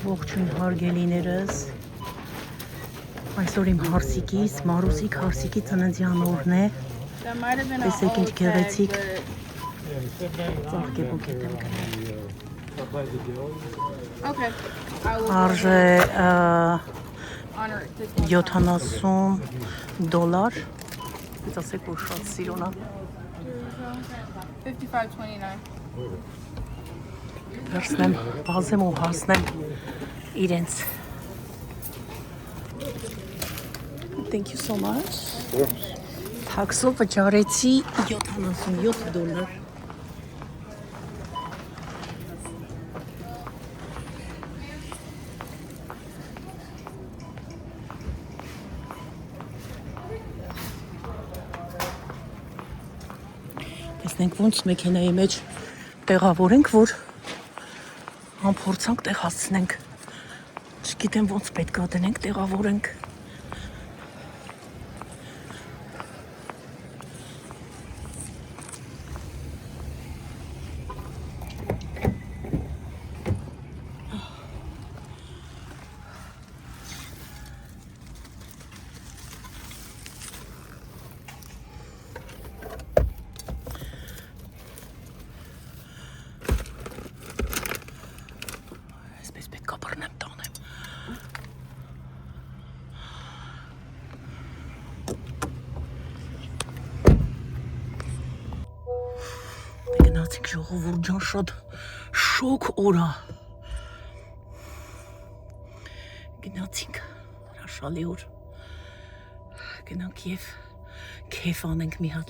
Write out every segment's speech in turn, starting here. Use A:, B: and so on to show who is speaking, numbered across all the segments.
A: Ողջույն հարգելիներս, այսօր իմ հարսիկիս, Մարուսիկ հարսիկի ծննդյան օրն է, տեսեք ինչ գեղեցիկ ծաղկեբուկետ եմ գնել, արժե $70, ես ասեք որ շատ սիրուն է,
B: 55.29
A: վերցնեմ, բազեմ ու հասնեմ իրենց. Thank you so much. Թաքսով վճարեցի $77. Տեսնենք ոնց մեքենայի մեջ տեղավորենք, որ ամփորձանք տեղ հասցնենք, չգիտեմ ոնց պետք է դնենք, տեղավորենք, գնացինք ժողովուրդ ջան, շատ շոկ օր է, գնացինք հրաշալի օր, գնանք և քեֆ անենք մի հատ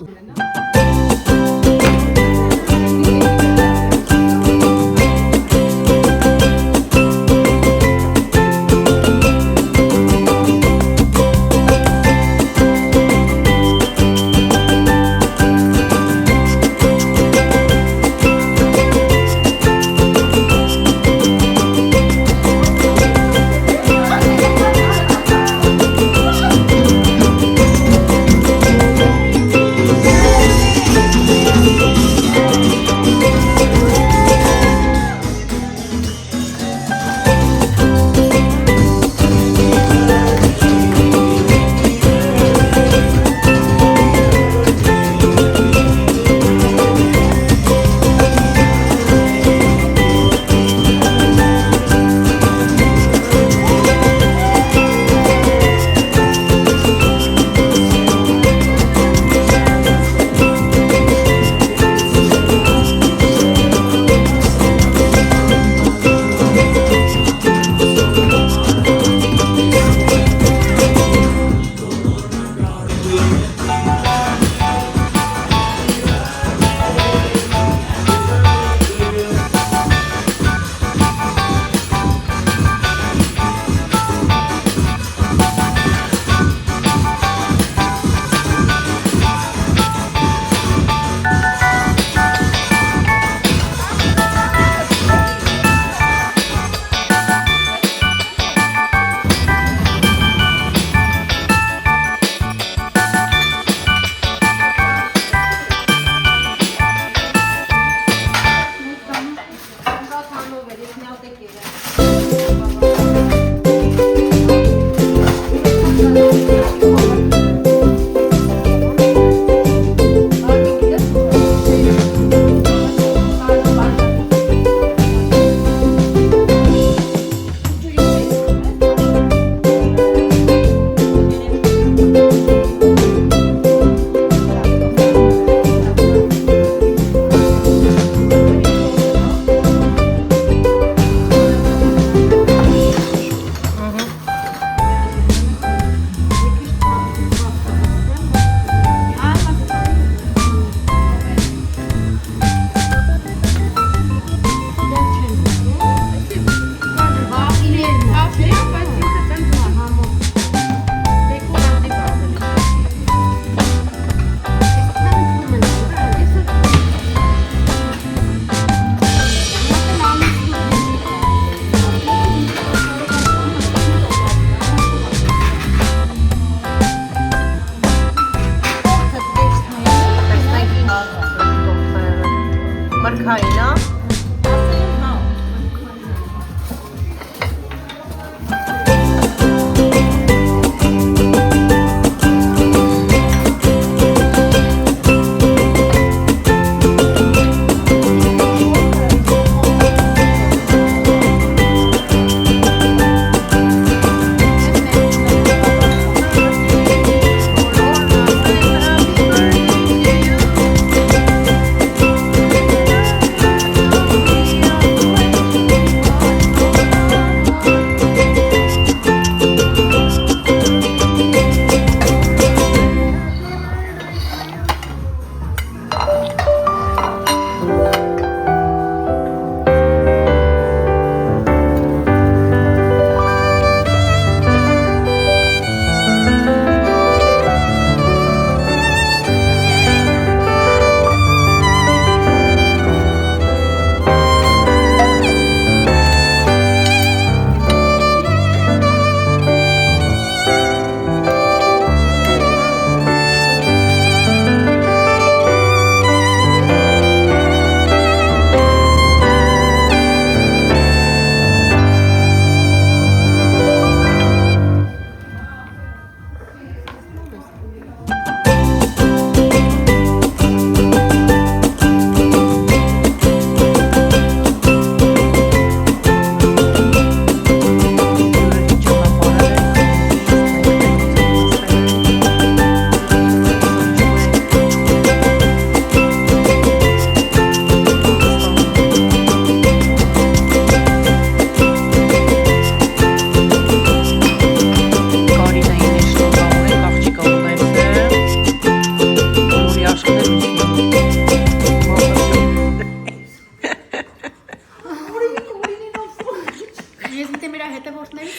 B: Ես գիտեմ իրա հետևորդներից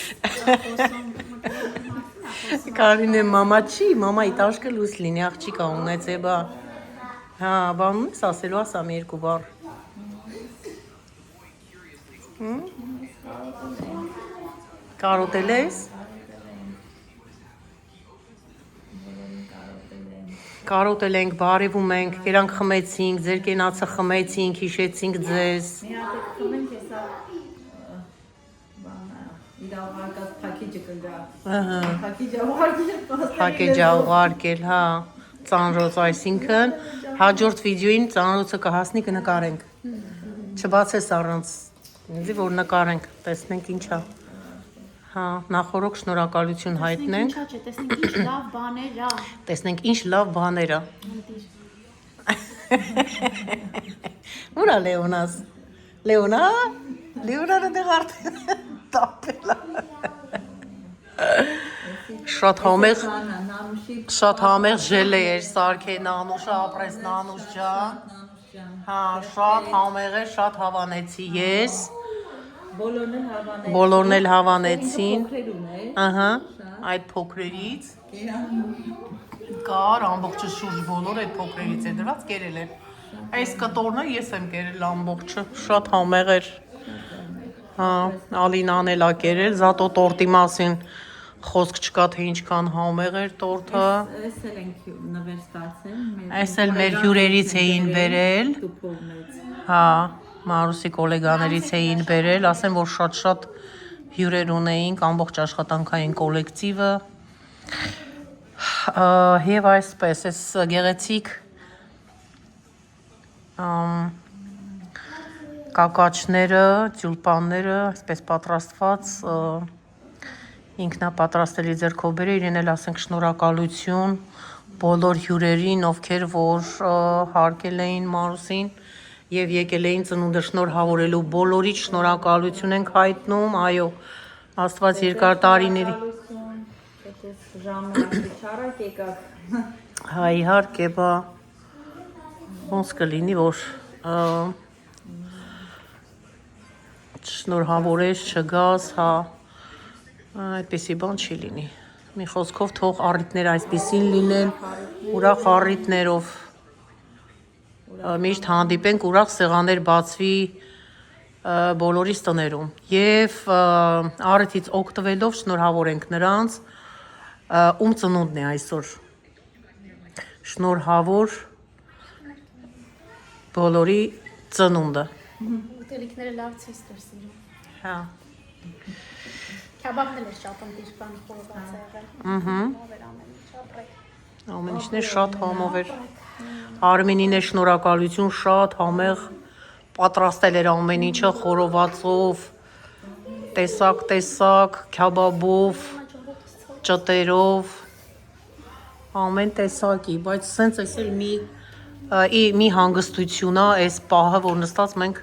A: Կարինե մամա չի, մամայի տաշկը լույս լինի, աղջիկա ունեց է բա։ Հա, բանում ես ասելու ասամ երկու բառ։ Կարոտել ես։ Կարոտել ենք, բարևում ենք, երանք խմեցինք, ձեր կենացը խմեցինք, հիշեցինք ձեզ։
C: Մի հատ խմենք հեսա իրավարկած փակիջը կգա։
A: Ահա։
C: Փակիջը
A: ուղարկել, հա, ծանրոց, այսինքն հաջորդ վիդեոին ծանրոցը կհասնի կնկարենք։ Չբացես առանց, ինձի որ նկարենք, տեսնենք ինչա։ Հա, նախորոք շնորհակալություն հայտնենք։
B: տեսնենք ինչ լավ բաներ ա։
A: Տեսնենք ինչ լավ բաներ ա։ Ուրա Լեոնաս։ Լեոնա։ Լեոնանը դեղ արդեն տապել ա։ Շատ համեղ ժելե էր սարքե նանուշը ապրես նանուշ ջան։ Հա, շատ համեղ է, շատ հավանեցի ես։ Բոլորն էլ հավանեցին։ Ահա, այդ փոքրերից կար ամբողջը շուրջ բոլոր այդ փոքրերից է դրված կերել են։ Այս կտորնը ես եմ կերել ամբողջը, շատ համեղ էր։ Հա, Ալինան էլ ա կերել, զատո տորտի մասին խոսք չկա թե ինչքան համեղ էր տորտը։
C: Այս էլ ենք նվեր ստացել։
A: Այս էլ մեր հյուրերից էին բերել։ Հա, Մարուսի գոլեգաներից էին բերել, ասեմ որ շատ հյուրեր ունեինք, ամբողջ աշխատանքային կոլեկտիվը։ Եվ այսպես, այս գեղեցիկ կակաչները, տյուլպանները, այսպես պատրաստված ինքնապատրաստելի ձեռքով բերել, իրեն էլ ասենք շնորհակալություն բոլոր հյուրերին, ովքեր որ հարգել էին Մարուսին եւ եկել էին ծնունդը շնորհավորելու, բոլորից շնորհակալություն ենք հայտնում, այո, Աստված երկար տարիների։ Հա, իհարկե, բա ոնց կլինի, որ շնորհավորես, չգաս, հա, այդպիսի բան չի լինի։ Մի խոսքով թող առիթներ այսպիսին լինեն, ուրախ առիթներով միշտ հանդիպենք, ուրախ սեղաններ բացվի բոլորիս տներում եւ առիթից օգտվելով շնորհավորենք նրանց, ում ծնունդն է այսօր։ Շնորհավոր բոլորի ծնունդը։
B: Ուտելիքները լավ ցույց տվեցին։
A: Հա։
B: Քաբաբն էլ շատ ընտիր բան խորոված ա եղել։
A: Ամեն ինչն է շատ համով էր։ Արմենին է շնորհակալություն, շատ համեղ պատրաստել էր ամեն ինչը խորովածով, տեսակ, քաբաբով, ճտերով, ամեն տեսակի, բայց սենց էս էլ մի հանգստություն ա, այս պահը, որ նստած մենք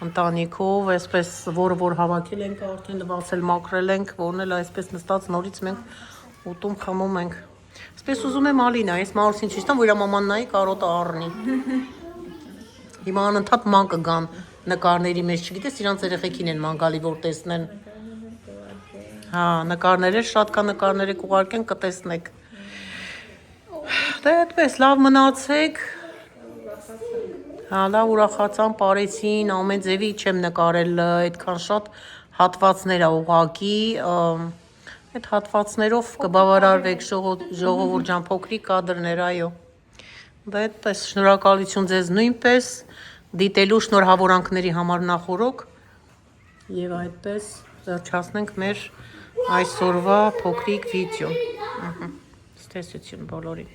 A: ընտանիքով, այսպես, որ հավաքել ենք, արդեն լվացել, մաքրել ենք, որն էլ այսպես նստած նորից մենք ուտում խմում ենք։ Այսպես ուզում եմ Ալինա, ես Մարուսին ճիշտ եմ, որ իր մաման նայի կարոտը առնի։ Հիմա անընդհատ ման կգան նկարների մեջ, չգիտես, իրանց երեխեքին են ման գալի, որ տեսնեն։ Հա, նկարները, շատ կա նկարները կուղարկեն, կտեսնեք։ Դե այդպես, լավ մնացեք։ Հա, լավ ուրախացան, պարեցին, ամեն ձևի չեմ նկարել այդքան շատ հատվածներ ա ուղակի, այդ հատվածներով կբավարարվեք ժողովուրդ ջան, փոքրիկ կադրներ, այո։ Դա այդպես, շնորհակալություն ձեզ նույնպես, դիտելու շնորհավորանքների համար նախորոք եւ այդպես վերջացնենք մեր այսօրվա փոքրիկ վիդեոն։ Ստեսություն բոլորին։